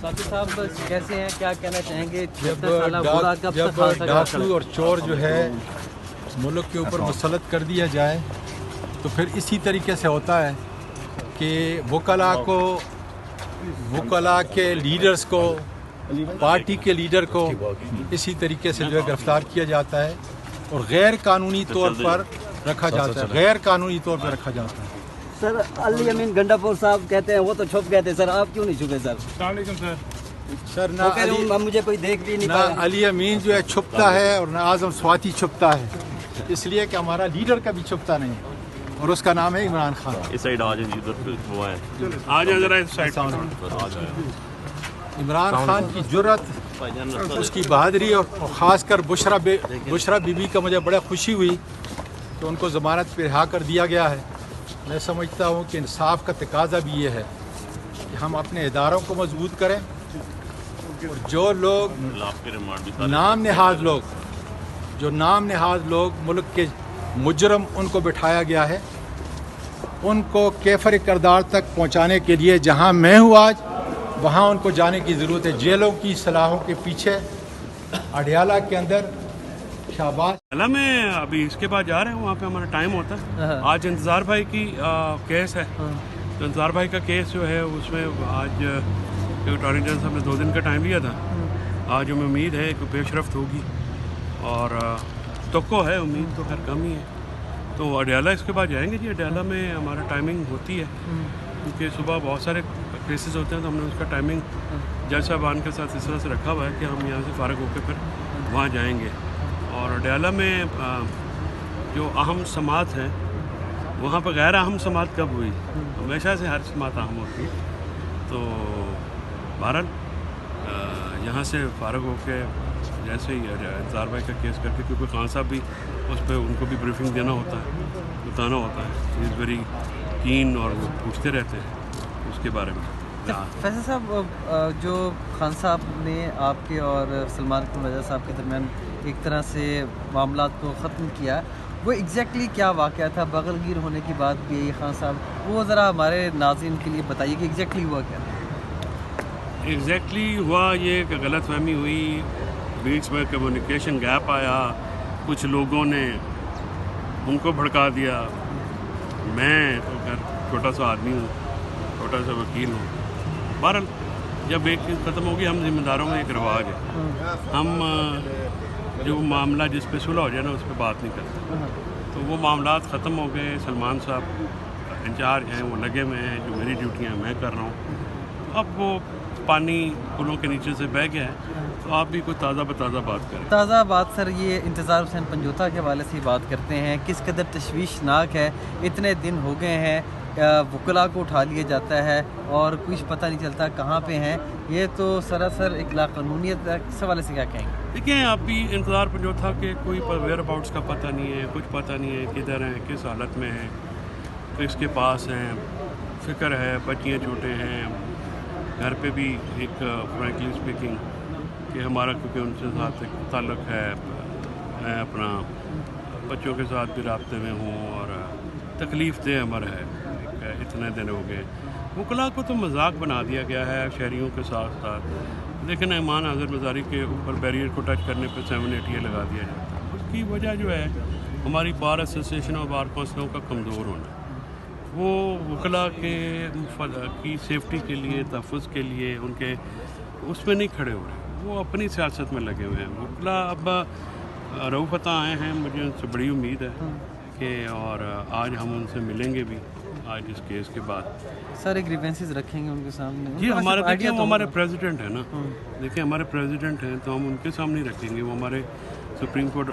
ساتھی صاحب کیسے ہیں, کیا کہنا چاہیں گے؟ جب ڈاکو اور چور جو ہے ملک کے اوپر مسلط کر دیا جائے تو پھر اسی طریقے سے ہوتا ہے کہ وکلاء کے لیڈرز کو, پارٹی کے لیڈر کو اسی طریقے سے جو ہے گرفتار کیا جاتا ہے اور غیر قانونی طور پر رکھا جاتا ہے. سر علی امین گنڈا پور صاحب کہتے ہیں وہ تو چھپ گئے تھے سر, آپ کیوں نہیں چھپے سر؟ السلام علیکم سر. سر نہ مجھے کوئی دیکھ بھی نہیں نہ پایا. علی امین جو ہے چھپتا ہے اور نہ اعظم سواتی چھپتا ہے, اس لیے کہ ہمارا لیڈر کبھی چھپتا نہیں اور اس کا نام ہے عمران خان. اس سائڈ آ جائیں, وہ ہے آ جائیں ذرا اس سائڈ. عمران خان کی جرأت, اس کی بہادری اور خاص کر بشرا بی بی کا مجھے بڑا خوشی ہوئی کہ ان کو ضمانت پہ رہا کر دیا گیا ہے. میں سمجھتا ہوں کہ انصاف کا تقاضا بھی یہ ہے کہ ہم اپنے اداروں کو مضبوط کریں اور جو لوگ نام نہاد لوگ ملک کے مجرم ان کو بٹھایا گیا ہے ان کو کیفر کردار تک پہنچانے کے لیے جہاں میں ہوں آج وہاں ان کو جانے کی ضرورت ہے. جیلوں کی سلاخوں کے پیچھے اڈیالہ کے اندر شہباز میں ابھی اس کے بعد جا رہے ہیں, وہاں پہ ہمارا ٹائم ہوتا ہے. آج انتظار بھائی کی کیس ہے, تو انتظار بھائی کا کیس جو ہے اس میں آج اٹارنی جنرل صاحب نے 2 دن کا ٹائم لیا تھا. آج ہمیں امید ہے کہ پیش رفت ہوگی اور توقع ہے, امید تو خیر کم ہی ہے. تو اڈیالہ اس کے بعد جائیں گے. جی اڈیالہ میں ہمارا ٹائمنگ ہوتی ہے کیونکہ صبح بہت سارے کیسز ہوتے ہیں, تو ہم نے اس کا ٹائمنگ جج صاحبان کے ساتھ اس طرح سے رکھا ہوا ہے کہ ہم یہاں سے فارغ ہو کے پھر وہاں جائیں گے. اور اڈیالہ میں جو اہم سماعت ہیں وہاں پہ غیر اہم سماعت کب ہوئی؟ ہمیشہ سے ہر سماعت اہم ہوتی ہے. تو بہرحال یہاں سے فارغ ہو کے جیسے ہی انتظار بھائی کا کیس کر کے, کیونکہ خان صاحب بھی اس پہ ان کو بھی بریفنگ دینا ہوتا ہے, بتانا ہوتا ہے. از ویری کین اور وہ پوچھتے رہتے ہیں اس کے بارے میں. فیصل صاحب, جو خان صاحب نے آپ کے اور سلمان اکرم رضا صاحب کے درمیان ایک طرح سے معاملات کو ختم کیا, وہ ایگزیکٹلی کیا واقعہ تھا بغل گیر ہونے کی بات بھی خان صاحب, وہ ذرا ہمارے ناظرین کے لیے بتائیے کہ ایگزیکٹلی ہوا کیا تھا؟ ایگزیکٹلی ہوا یہ کہ غلط فہمی ہوئی, بیچ میں کمیونیکیشن گیپ آیا, کچھ لوگوں نے ان کو بھڑکا دیا. میں تو خیر چھوٹا سا آدمی ہوں, چھوٹا سا وکیل ہوں. بہرحال جب ایک چیز ختم ہوگی, ہم ذمہ داروں میں ایک رواج ہے, ہم جو معاملہ جس پہ صلح ہو جائے نا اس پہ بات نہیں کرتے. تو وہ معاملات ختم ہو گئے. سلمان صاحب انچارج ہیں, وہ لگے ہوئے ہیں, جو میری ڈیوٹیاں میں کر رہا ہوں. اب وہ پانی پلوں کے نیچے سے بہہ گیا ہے, تو آپ بھی کوئی تازہ بتازہ بات کریں. تازہ بات سر یہ انتظار حسین پنجوتا کے حوالے سے بات کرتے ہیں. کس قدر تشویشناک ہے, اتنے دن ہو گئے ہیں وکلاء کو اٹھا لیا جاتا ہے اور کچھ پتہ نہیں چلتا کہاں پہ ہیں. یہ تو سراسر ایک لاقانونیت ہے. اس حوالے سے کیا کہیں گے؟ دیکھیں آپ بھی انتظار پنجوتا کہ کوئی ویئر اباؤٹس کا پتہ نہیں ہے, کچھ پتہ نہیں ہے کدھر ہیں, کس حالت میں ہیں, کس کے پاس ہیں. فکر ہے, بچیاں چھوٹے ہیں, گھر پہ بھی ایک فرینکلی اسپیکنگ کہ ہمارا کیونکہ ان سے ساتھ ایک تعلق ہے, میں اپنا بچوں کے ساتھ بھی رابطے میں ہوں اور تکلیف دہ عمر ہے. اتنے دن ہو گئے. وکلاء کو تو مذاق بنا دیا گیا ہے شہریوں کے ساتھ ساتھ. لیکن ایمان حاضر مزاری کے اوپر بیریئر کو ٹچ کرنے پہ 780 لگا دیا جاتا ہے. اس کی وجہ جو ہے ہماری بار ایسوسیشن اور بار کونسلوں کا کمزور ہونا. وہ وکلاء کی سیفٹی کے لیے, تحفظ کے لیے ان کے اس میں نہیں کھڑے ہو رہے, وہ اپنی سیاست میں لگے ہوئے ہیں. وکلاء اب رؤوف عطا آئے ہیں, مجھے ان سے بڑی امید ہے کہ اور آج ہم ان سے ملیں گے بھی آج اس کیس کے بعد. سر ایک گریوینسز رکھیں گے ان کے سامنے؟ جی ہمارے دیکھیں وہ ہمارے پریزیڈنٹ ہیں نا, دیکھیں ہمارے پریزیڈنٹ ہیں تو ہم ان کے سامنے ہی رکھیں گے. وہ ہمارے سپریم کورٹ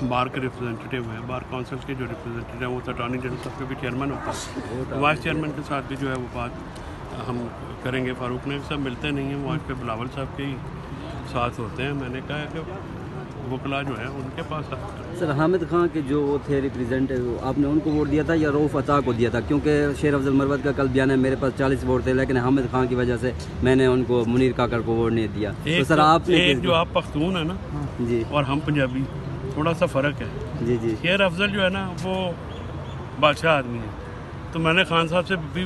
بار کے ریپرزینٹیو ہیں, بار کونسل کے جو ریپرزینٹیو ہیں, وہ تو اٹارنی جنرل صاحب کے بھی چیئرمین ہوتا ہے. وائس چیئرمین کے ساتھ بھی جو ہے وہ بات ہم کریں گے. فاروق نے سب ملتے نہیں ہیں, وہ آج پہ بلاول صاحب کے ہی ساتھ ہوتے ہیں. میں نے کہا کہ وکلاء جو ہیں ان کے پاس. سر حامد خان کے جو وہ تھے ریپریزنٹیو, آپ نے ان کو ووٹ دیا تھا یا رؤوف عطا کو دیا تھا؟ کیونکہ شیر افضل مروت کا کل بیان ہے میرے پاس 40 ووٹ تھے لیکن حامد خان کی وجہ سے میں نے ان کو منیر کاکڑ کو ووٹ نہیں دیا. تو سر آپ نے جو آپ پختون ہیں نا جی اور ہم پنجابی, تھوڑا سا فرق ہے. جی جی شیر افضل جو ہے نا وہ بادشاہ آدمی ہے, تو میں نے خان صاحب سے بھی